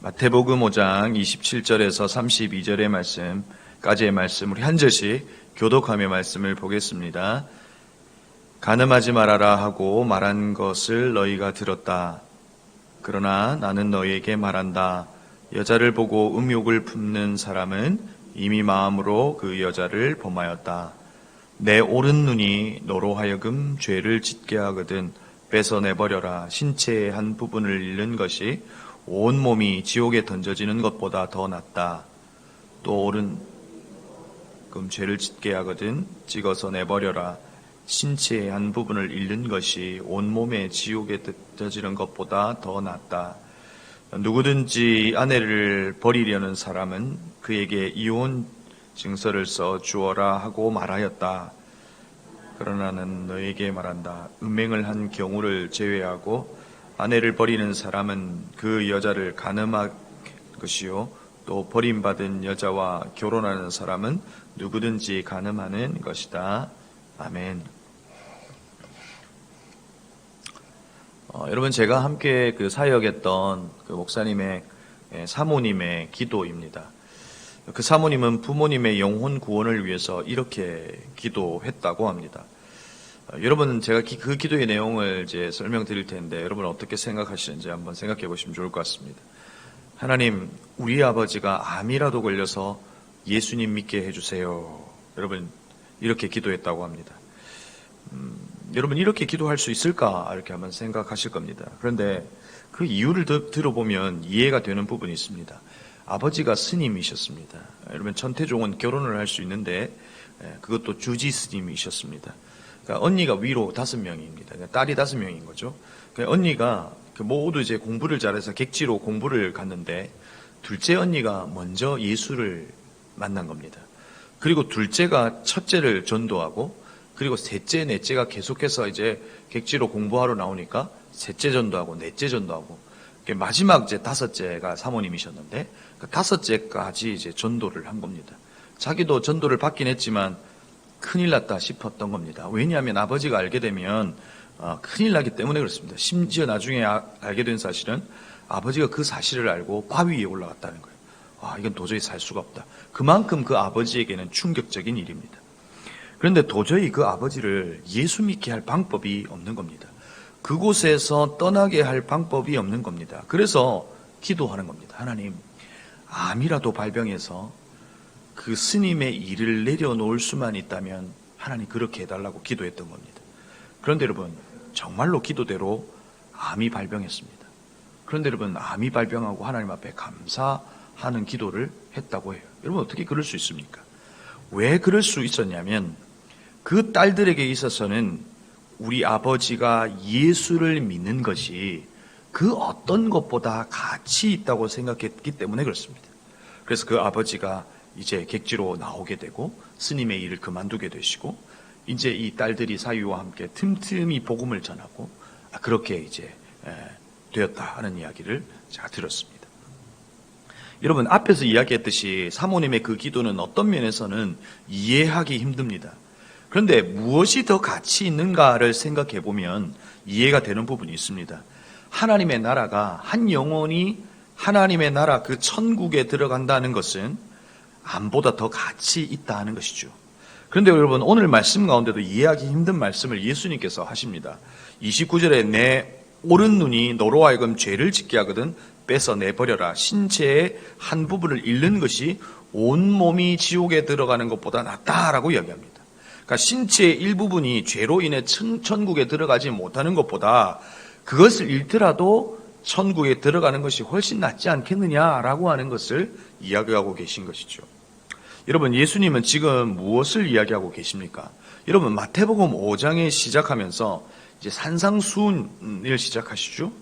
마태복음 5장 27절에서 32절의 말씀까지의 말씀, 우리 한 절씩 교독하며 말씀을 보겠습니다. 간음하지 말아라 하고 말한 것을 너희가 들었다. 그러나 나는 너희에게 말한다. 여자를 보고 음욕을 품는 사람은 이미 마음으로 그 여자를 범하였다. 내 오른 눈이 너로 하여금 죄를 짓게 하거든 뺏어내버려라. 신체의 한 부분을 잃는 것이 온 몸이 지옥에 던져지는 것보다 더 낫다. 또 오른 죄를 짓게 하거든 찍어서 내버려라. 신체의 한 부분을 잃는 것이 온 몸에 지옥에 던져지는 것보다 더 낫다. 누구든지 아내를 버리려는 사람은 그에게 이혼 증서를 써 주어라 하고 말하였다. 그러나 나는 너에게 말한다. 음행을 한 경우를 제외하고 아내를 버리는 사람은 그 여자를 간음할 것이요 또 버림받은 여자와 결혼하는 사람은 누구든지 간음하는 것이다. 아멘. 여러분, 제가 함께 사역했던 목사님의 사모님의 기도입니다. 그 사모님은 부모님의 영혼 구원을 위해서 이렇게 기도했다고 합니다. 여러분, 제가 그 기도의 내용을 이제 설명드릴 텐데 여러분 어떻게 생각하시는지 한번 생각해 보시면 좋을 것 같습니다. 하나님, 우리 아버지가 암이라도 걸려서 예수님 믿게 해주세요. 여러분, 이렇게 기도했다고 합니다. 여러분, 이렇게 기도할 수 있을까? 이렇게 한번 생각하실 겁니다. 그런데 그 이유를 들어보면 이해가 되는 부분이 있습니다. 아버지가 스님이셨습니다. 여러분, 천태종은 결혼을 할 수 있는데 그것도 주지 스님이셨습니다. 그러니까 언니가 위로 5명입니다. 그러니까 딸이 5명인 거죠. 그러니까 언니가 모두 이제 공부를 잘해서 객지로 공부를 갔는데 둘째 언니가 먼저 예수를 만난 겁니다. 그리고 둘째가 첫째를 전도하고 그리고 셋째, 넷째가 계속해서 이제 객지로 공부하러 나오니까 셋째 전도하고 넷째 전도하고 마지막 이제 5째가 사모님이셨는데 그 5째까지 이제 전도를 한 겁니다. 자기도 전도를 받긴 했지만 큰일 났다 싶었던 겁니다. 왜냐하면 아버지가 알게 되면 큰일 나기 때문에 그렇습니다. 심지어 나중에 알게 된 사실은 아버지가 그 사실을 알고 바위 위에 올라갔다는 거예요. 이건 도저히 살 수가 없다. 그만큼 그 아버지에게는 충격적인 일입니다. 그런데 도저히 그 아버지를 예수 믿게 할 방법이 없는 겁니다. 그곳에서 떠나게 할 방법이 없는 겁니다. 그래서 기도하는 겁니다. 하나님, 암이라도 발병해서 그 스님의 일을 내려놓을 수만 있다면 하나님 그렇게 해달라고 기도했던 겁니다. 그런데 여러분, 정말로 기도대로 암이 발병했습니다. 그런데 여러분, 암이 발병하고 하나님 앞에 감사하는 기도를 했다고 해요. 여러분, 어떻게 그럴 수 있습니까? 왜 그럴 수 있었냐면 그 딸들에게 있어서는 우리 아버지가 예수를 믿는 것이 그 어떤 것보다 가치 있다고 생각했기 때문에 그렇습니다. 그래서 그 아버지가 이제 객지로 나오게 되고 스님의 일을 그만두게 되시고 이제 이 딸들이 사위와 함께 틈틈이 복음을 전하고 그렇게 이제 되었다 하는 이야기를 제가 들었습니다. 여러분, 앞에서 이야기했듯이 사모님의 그 기도는 어떤 면에서는 이해하기 힘듭니다. 그런데 무엇이 더 가치 있는가를 생각해 보면 이해가 되는 부분이 있습니다. 하나님의 나라가 한 영혼이 하나님의 나라 그 천국에 들어간다는 것은 암보다 더 가치 있다 하는 것이죠. 그런데 여러분, 오늘 말씀 가운데도 이해하기 힘든 말씀을 예수님께서 하십니다. 29절에 내 오른 눈이 너로 하여금 죄를 짓게 하거든 뺏어내버려라. 신체의 한 부분을 잃는 것이 온 몸이 지옥에 들어가는 것보다 낫다라고 이야기합니다. 그러니까 신체의 일부분이 죄로 인해 천국에 들어가지 못하는 것보다 그것을 잃더라도 천국에 들어가는 것이 훨씬 낫지 않겠느냐라고 하는 것을 이야기하고 계신 것이죠. 여러분, 예수님은 지금 무엇을 이야기하고 계십니까? 여러분, 마태복음 5장에 시작하면서 이제 산상수훈을 시작하시죠.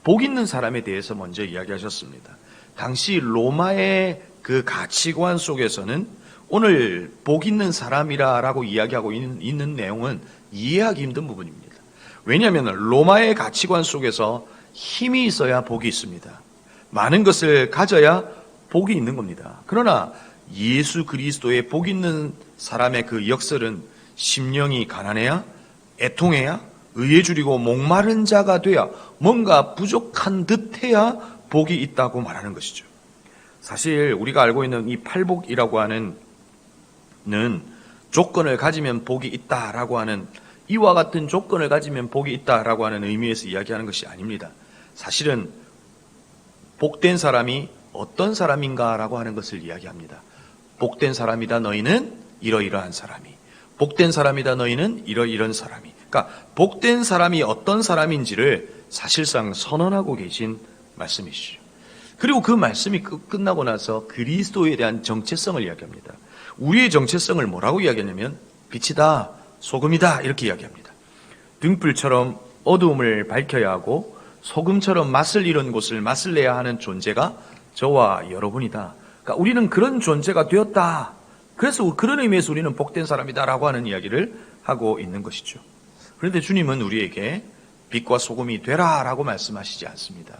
복 있는 사람에 대해서 먼저 이야기하셨습니다. 당시 로마의 그 가치관 속에서는 오늘 복 있는 사람이라고 이야기하고 있는 내용은 이해하기 힘든 부분입니다. 왜냐하면 로마의 가치관 속에서 힘이 있어야 복이 있습니다. 많은 것을 가져야 복이 있는 겁니다. 그러나 예수 그리스도의 복 있는 사람의 그 역설은 심령이 가난해야, 애통해야, 의에 줄이고 목마른 자가 돼야, 뭔가 부족한 듯 해야 복이 있다고 말하는 것이죠. 사실 우리가 알고 있는 이 팔복이라고 하는 조건을 가지면 복이 있다라고 하는, 이와 같은 조건을 가지면 복이 있다라고 하는 의미에서 이야기하는 것이 아닙니다. 사실은 복된 사람이 어떤 사람인가라고 하는 것을 이야기합니다. 복된 사람이다 너희는 이러이러한 사람이, 복된 사람이다 너희는 이러이런 사람이. 그러니까 복된 사람이 어떤 사람인지를 사실상 선언하고 계신 말씀이시죠. 그리고 그 말씀이 끝나고 나서 그리스도에 대한 정체성을 이야기합니다. 우리의 정체성을 뭐라고 이야기하냐면 빛이다, 소금이다 이렇게 이야기합니다. 등불처럼 어두움을 밝혀야 하고 소금처럼 맛을 잃은 곳을 맛을 내야 하는 존재가 저와 여러분이다. 그러니까 우리는 그런 존재가 되었다. 그래서 그런 의미에서 우리는 복된 사람이다라고 하는 이야기를 하고 있는 것이죠. 그런데 주님은 우리에게 빛과 소금이 되라라고 말씀하시지 않습니다.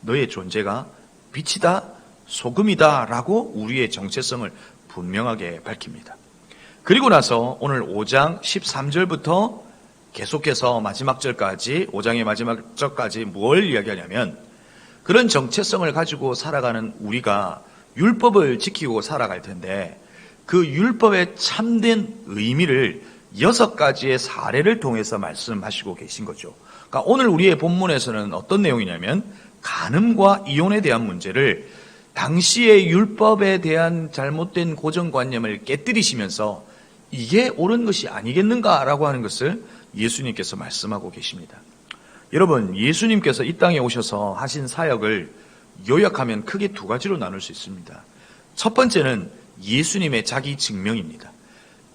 너의 존재가 빛이다, 소금이다 라고 우리의 정체성을 분명하게 밝힙니다. 그리고 나서 오늘 5장 13절부터 계속해서 마지막 절까지, 5장의 마지막 절까지 뭘 이야기하냐면, 그런 정체성을 가지고 살아가는 우리가 율법을 지키고 살아갈 텐데 그 율법의 참된 의미를 6가지의 사례를 통해서 말씀하시고 계신 거죠. 그러니까 오늘 우리의 본문에서는 어떤 내용이냐면 간음과 이혼에 대한 문제를 당시의 율법에 대한 잘못된 고정관념을 깨뜨리시면서 이게 옳은 것이 아니겠는가라고 하는 것을 예수님께서 말씀하고 계십니다. 여러분, 예수님께서 이 땅에 오셔서 하신 사역을 요약하면 크게 2가지로 나눌 수 있습니다. 첫 번째는 예수님의 자기 증명입니다.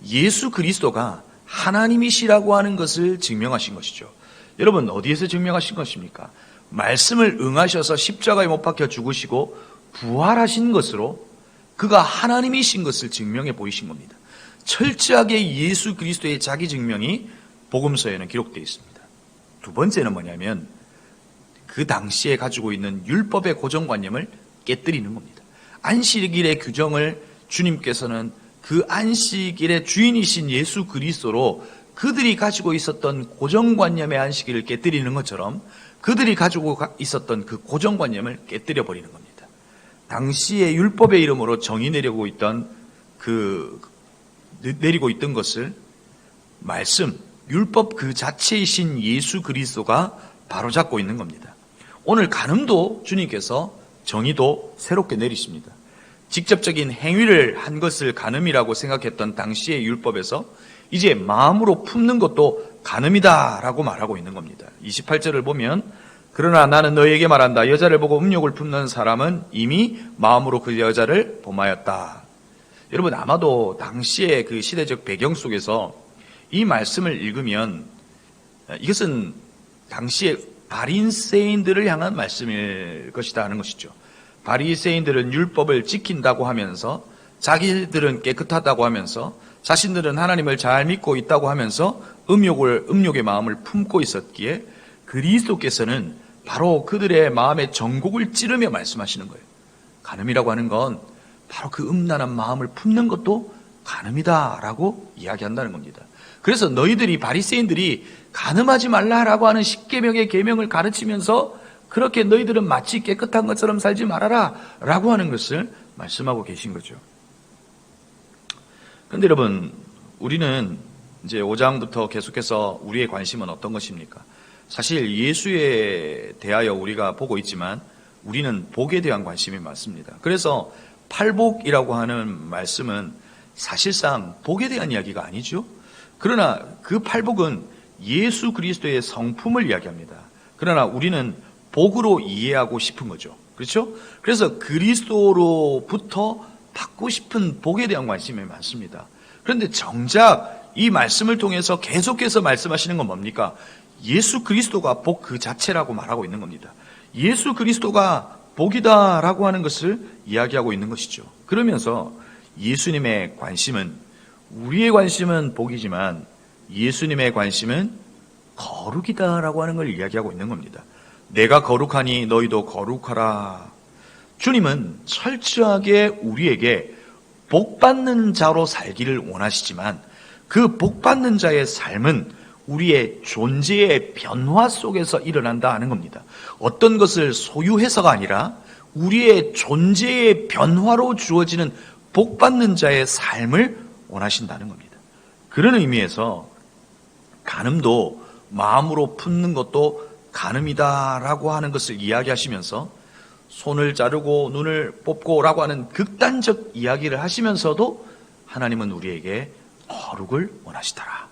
예수 그리스도가 하나님이시라고 하는 것을 증명하신 것이죠. 여러분, 어디에서 증명하신 것입니까? 말씀을 응하셔서 십자가에 못 박혀 죽으시고 부활하신 것으로 그가 하나님이신 것을 증명해 보이신 겁니다. 철저하게 예수 그리스도의 자기 증명이 복음서에는 기록되어 있습니다. 두 번째는 뭐냐면 그 당시에 가지고 있는 율법의 고정관념을 깨뜨리는 겁니다. 안식일의 규정을 주님께서는 그 안식일의 주인이신 예수 그리스도로 그들이 가지고 있었던 고정관념의 안식일을 깨뜨리는 것처럼 그들이 가지고 있었던 그 고정관념을 깨뜨려 버리는 겁니다. 당시의 율법의 이름으로 정의 내리고 있던 것을 말씀, 율법 그 자체이신 예수 그리스도가 바로잡고 있는 겁니다. 오늘 간음도 주님께서 정의도 새롭게 내리십니다. 직접적인 행위를 한 것을 간음이라고 생각했던 당시의 율법에서 이제 마음으로 품는 것도 간음이다라고 말하고 있는 겁니다. 28절을 보면 그러나 나는 너희에게 말한다. 여자를 보고 음욕을 품는 사람은 이미 마음으로 그 여자를 범하였다. 여러분, 아마도 당시의 그 시대적 배경 속에서 이 말씀을 읽으면 이것은 당시에 바리새인들을 향한 말씀일 것이다 하는 것이죠. 바리새인들은 율법을 지킨다고 하면서 자기들은 깨끗하다고 하면서 자신들은 하나님을 잘 믿고 있다고 하면서 음욕의 마음을 품고 있었기에 그리스도께서는 바로 그들의 마음의 정곡을 찌르며 말씀하시는 거예요. 간음이라고 하는 건 바로 그 음란한 마음을 품는 것도 간음이다라고 이야기한다는 겁니다. 그래서 너희들이 바리새인들이 간음하지 말라라고 하는 십계명의 계명을 가르치면서 그렇게 너희들은 마치 깨끗한 것처럼 살지 말아라 라고 하는 것을 말씀하고 계신 거죠. 그런데 여러분, 우리는 이제 5장부터 계속해서 우리의 관심은 어떤 것입니까? 사실 예수에 대하여 우리가 보고 있지만 우리는 복에 대한 관심이 많습니다. 그래서 팔복이라고 하는 말씀은 사실상 복에 대한 이야기가 아니죠. 그러나 그 팔복은 예수 그리스도의 성품을 이야기합니다. 그러나 우리는 복으로 이해하고 싶은 거죠. 그렇죠? 그래서 그리스도로부터 받고 싶은 복에 대한 관심이 많습니다. 그런데 정작 이 말씀을 통해서 계속해서 말씀하시는 건 뭡니까? 예수 그리스도가 복 그 자체라고 말하고 있는 겁니다. 예수 그리스도가 복이다라고 하는 것을 이야기하고 있는 것이죠. 그러면서 예수님의 관심은, 우리의 관심은 복이지만 예수님의 관심은 거룩이다라고 하는 걸 이야기하고 있는 겁니다. 내가 거룩하니 너희도 거룩하라. 주님은 철저하게 우리에게 복받는 자로 살기를 원하시지만 그 복받는 자의 삶은 우리의 존재의 변화 속에서 일어난다 하는 겁니다. 어떤 것을 소유해서가 아니라 우리의 존재의 변화로 주어지는 복받는 자의 삶을 원하신다는 겁니다. 그런 의미에서 간음도 마음으로 품는 것도 간음이다라고 하는 것을 이야기하시면서 손을 자르고 눈을 뽑고라고 하는 극단적 이야기를 하시면서도 하나님은 우리에게 거룩을 원하시더라.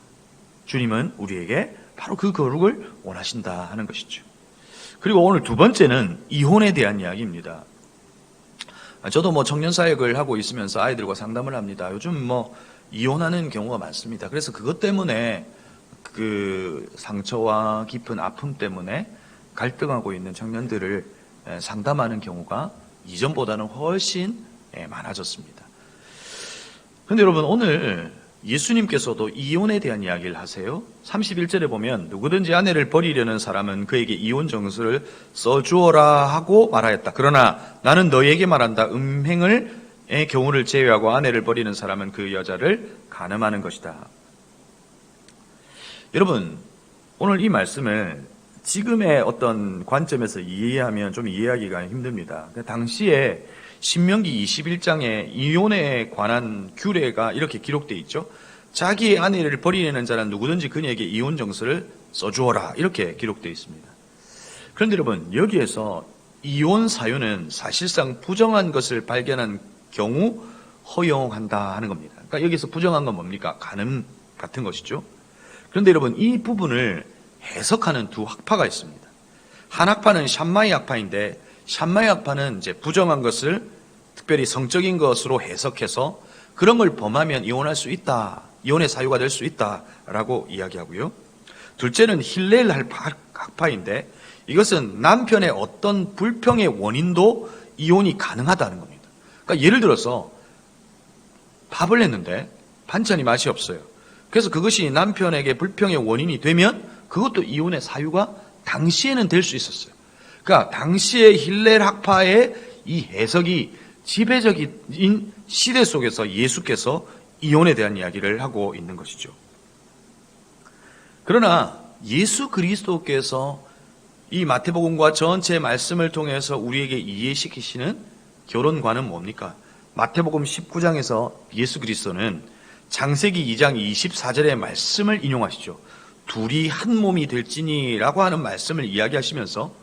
주님은 우리에게 바로 그 거룩을 원하신다 하는 것이죠. 그리고 오늘 두 번째는 이혼에 대한 이야기입니다. 저도 청년 사역을 하고 있으면서 아이들과 상담을 합니다. 요즘 이혼하는 경우가 많습니다. 그래서 그것 때문에 그 상처와 깊은 아픔 때문에 갈등하고 있는 청년들을 상담하는 경우가 이전보다는 훨씬 많아졌습니다. 그런데 여러분, 오늘 예수님께서도 이혼에 대한 이야기를 하세요. 31절에 보면 누구든지 아내를 버리려는 사람은 그에게 이혼 정서를 써주어라 하고 말하였다. 그러나 나는 너희에게 말한다. 음행의 경우를 제외하고 아내를 버리는 사람은 그 여자를 간음하는 것이다. 여러분, 오늘 이 말씀을 지금의 어떤 관점에서 이해하면 좀 이해하기가 힘듭니다. 당시에 신명기 21장에 이혼에 관한 규례가 이렇게 기록되어 있죠. 자기의 아내를 버리려는 자는 누구든지 그녀에게 이혼 정서를 써주어라, 이렇게 기록되어 있습니다. 그런데 여러분, 여기에서 이혼 사유는 사실상 부정한 것을 발견한 경우 허용한다 하는 겁니다. 그러니까 여기서 부정한 건 뭡니까? 간음 같은 것이죠. 그런데 여러분, 이 부분을 해석하는 두 학파가 있습니다. 한 학파는 샴마이 학파인데, 샴마이 학파는 이제 부정한 것을 특별히 성적인 것으로 해석해서 그런 걸 범하면 이혼할 수 있다, 이혼의 사유가 될 수 있다라고 이야기하고요. 둘째는 힐렐 학파인데, 이것은 남편의 어떤 불평의 원인도 이혼이 가능하다는 겁니다. 그러니까 예를 들어서 밥을 했는데 반찬이 맛이 없어요. 그래서 그것이 남편에게 불평의 원인이 되면 그것도 이혼의 사유가 당시에는 될 수 있었어요. 그러니까 당시의 힐렐 학파의 이 해석이 지배적인 시대 속에서 예수께서 이혼에 대한 이야기를 하고 있는 것이죠. 그러나 예수 그리스도께서 이 마태복음과 전체 말씀을 통해서 우리에게 이해시키시는 결혼관은 뭡니까? 마태복음 19장에서 예수 그리스도는 창세기 2장 24절의 말씀을 인용하시죠. 둘이 한 몸이 될지니라고 하는 말씀을 이야기하시면서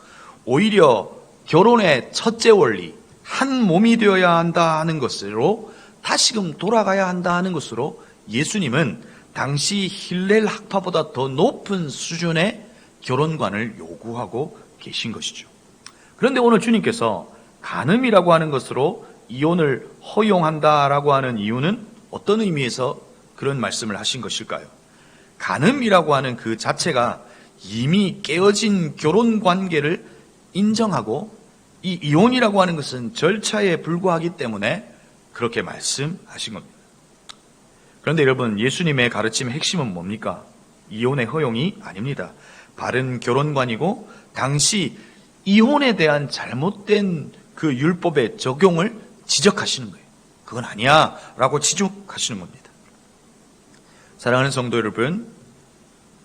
오히려 결혼의 첫째 원리, 한 몸이 되어야 한다 하는 것으로 다시금 돌아가야 한다 하는 것으로 예수님은 당시 힐렐 학파보다 더 높은 수준의 결혼관을 요구하고 계신 것이죠. 그런데 오늘 주님께서 간음이라고 하는 것으로 이혼을 허용한다라고 하는 이유는 어떤 의미에서 그런 말씀을 하신 것일까요? 간음이라고 하는 그 자체가 이미 깨어진 결혼 관계를 인정하고 이 이혼이라고 하는 것은 절차에 불과하기 때문에 그렇게 말씀하신 겁니다. 그런데 여러분, 예수님의 가르침의 핵심은 뭡니까? 이혼의 허용이 아닙니다. 바른 결혼관이고 당시 이혼에 대한 잘못된 그 율법의 적용을 지적하시는 거예요. 그건 아니야 라고 지적하시는 겁니다. 사랑하는 성도 여러분,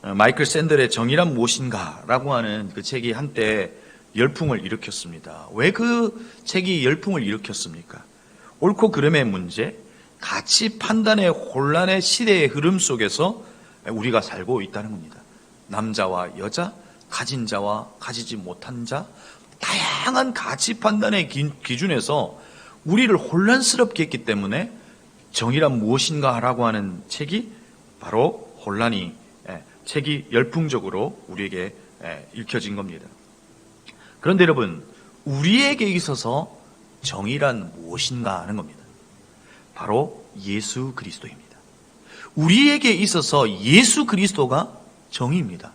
마이클 샌델의 정의란 무엇인가 라고 하는 그 책이 한때 열풍을 일으켰습니다. 왜 그 책이 열풍을 일으켰습니까? 옳고 그름의 문제, 가치 판단의 혼란의 시대의 흐름 속에서 우리가 살고 있다는 겁니다. 남자와 여자, 가진 자와 가지지 못한 자, 다양한 가치 판단의 기준에서 우리를 혼란스럽게 했기 때문에 정의란 무엇인가 라고 하는 책이 바로 책이 열풍적으로 우리에게 읽혀진 겁니다. 그런데 여러분, 우리에게 있어서 정의란 무엇인가 하는 겁니다. 바로 예수 그리스도입니다. 우리에게 있어서 예수 그리스도가 정의입니다.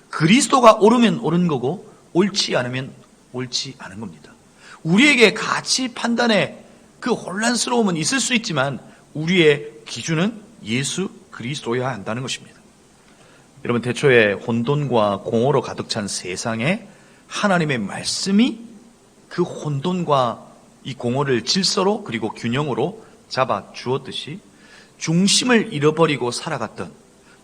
그리스도가 옳으면 옳은 거고 옳지 않으면 옳지 않은 겁니다. 우리에게 가치 판단에 그 혼란스러움은 있을 수 있지만 우리의 기준은 예수 그리스도여야 한다는 것입니다. 여러분, 태초에 혼돈과 공허로 가득 찬 세상에 하나님의 말씀이 그 혼돈과 이 공허를 질서로 그리고 균형으로 잡아 주었듯이 중심을 잃어버리고 살아갔던,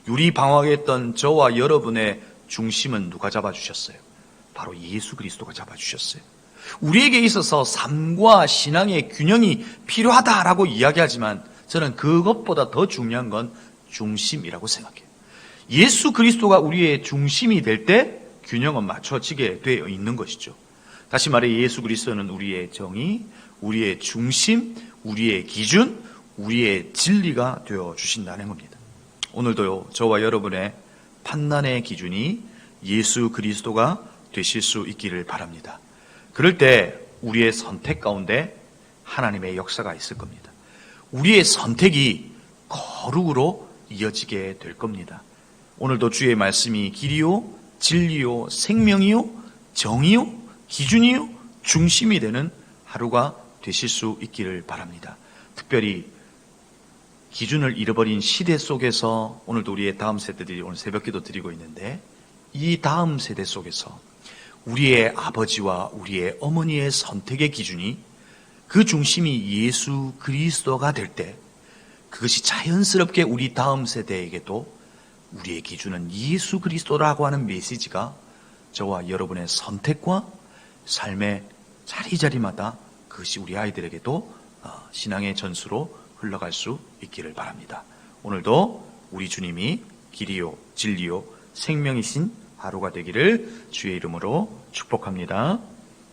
유리방황했던 저와 여러분의 중심은 누가 잡아주셨어요? 바로 예수 그리스도가 잡아주셨어요. 우리에게 있어서 삶과 신앙의 균형이 필요하다라고 이야기하지만 저는 그것보다 더 중요한 건 중심이라고 생각해요. 예수 그리스도가 우리의 중심이 될 때 균형은 맞춰지게 되어 있는 것이죠. 다시 말해 예수 그리스도는 우리의 정의, 우리의 중심, 우리의 기준, 우리의 진리가 되어 주신다는 겁니다. 오늘도 저와 여러분의 판단의 기준이 예수 그리스도가 되실 수 있기를 바랍니다. 그럴 때 우리의 선택 가운데 하나님의 역사가 있을 겁니다. 우리의 선택이 거룩으로 이어지게 될 겁니다. 오늘도 주의 말씀이 길이요, 진리요, 생명이요, 정의요, 기준이요, 중심이 되는 하루가 되실 수 있기를 바랍니다. 특별히 기준을 잃어버린 시대 속에서 오늘도 우리의 다음 세대들이 오늘 새벽기도 드리고 있는데 이 다음 세대 속에서 우리의 아버지와 우리의 어머니의 선택의 기준이 그 중심이 예수 그리스도가 될 때 그것이 자연스럽게 우리 다음 세대에게도 우리의 기준은 예수 그리스도라고 하는 메시지가 저와 여러분의 선택과 삶의 자리자리마다 그것이 우리 아이들에게도 신앙의 전수로 흘러갈 수 있기를 바랍니다. 오늘도 우리 주님이 길이요, 진리요, 생명이신 하루가 되기를 주의 이름으로 축복합니다.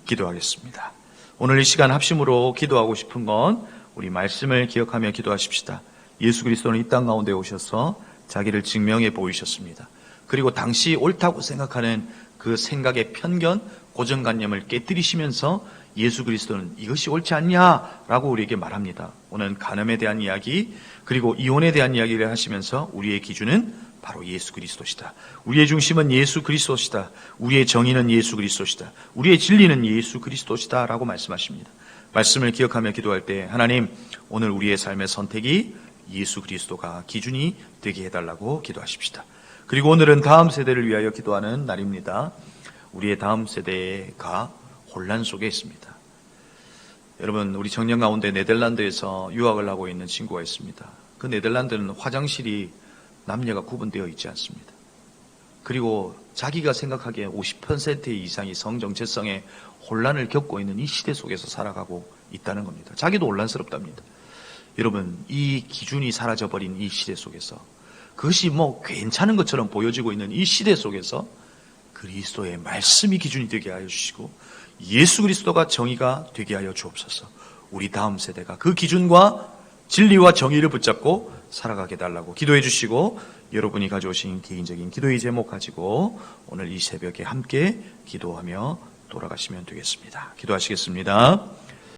기도하겠습니다. 오늘 이 시간 합심으로 기도하고 싶은 건 우리 말씀을 기억하며 기도하십시다. 예수 그리스도는 이 땅 가운데 오셔서 자기를 증명해 보이셨습니다. 그리고 당시 옳다고 생각하는 그 생각의 편견, 고정관념을 깨뜨리시면서 예수 그리스도는 이것이 옳지 않냐라고 우리에게 말합니다. 오늘 간음에 대한 이야기 그리고 이혼에 대한 이야기를 하시면서 우리의 기준은 바로 예수 그리스도시다. 우리의 중심은 예수 그리스도시다. 우리의 정의는 예수 그리스도시다. 우리의 진리는 예수 그리스도시다 라고 말씀하십니다. 말씀을 기억하며 기도할 때 하나님 오늘 우리의 삶의 선택이 예수 그리스도가 기준이 되게 해달라고 기도하십시다. 그리고 오늘은 다음 세대를 위하여 기도하는 날입니다. 우리의 다음 세대가 혼란 속에 있습니다. 여러분 우리 청년 가운데 네덜란드에서 유학을 하고 있는 친구가 있습니다. 그 네덜란드는 화장실이 남녀가 구분되어 있지 않습니다. 그리고 자기가 생각하기에 50% 이상이 성정체성의 혼란을 겪고 있는 이 시대 속에서 살아가고 있다는 겁니다. 자기도 혼란스럽답니다. 여러분 이 기준이 사라져버린 이 시대 속에서 그것이 괜찮은 것처럼 보여지고 있는 이 시대 속에서 그리스도의 말씀이 기준이 되게 하여 주시고 예수 그리스도가 정의가 되게 하여 주옵소서. 우리 다음 세대가 그 기준과 진리와 정의를 붙잡고 살아가게 달라고 기도해 주시고 여러분이 가져오신 개인적인 기도의 제목 가지고 오늘 이 새벽에 함께 기도하며 돌아가시면 되겠습니다. 기도하시겠습니다.